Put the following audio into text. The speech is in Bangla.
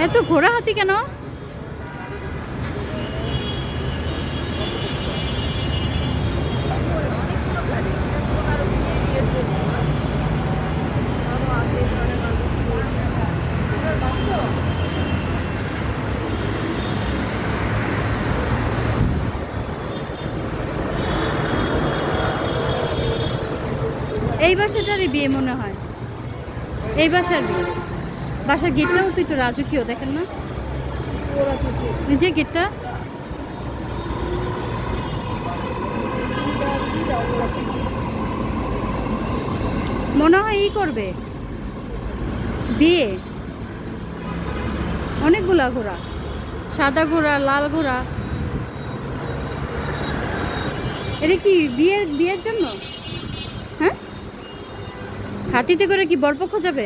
এত ঘোড়া হাতি কেন? এই বাসাটারই বিয়ে মনে হয়, এই বাসার বিয়ে। বাসার গেটটাও তো একটু রাজকীয়, দেখেন না এই যে গেটটা। মনে হয় ই করবে বিয়ে। অনেকগুলা ঘোড়া, সাদা ঘোড়া, লাল ঘোড়া। এটা কি বিয়ের জন্য? হ্যাঁ, হাতিতে করে কি বরপক্ষ যাবে?